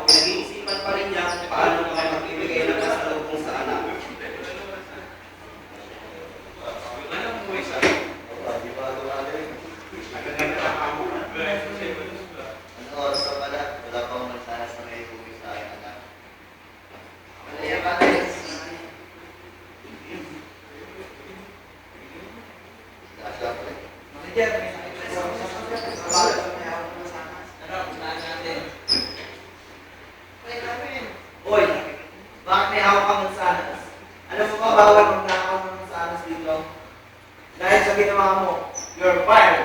pinag-iisipan pa rin niya kung paano ka magbibigay ng pasalubong sa anak. Ano oras ka pala? Wala pa akong nagsanas na may bumili sa akin, anak. Malaya ka na yun. Dasya pa rin. Manager, may nakita sa mga Hoy, bakit may hawak kang mansanas? Alam mo ba bawal magnakaw ng mansanas dito? Dahil sa ginawa mo, you're fired.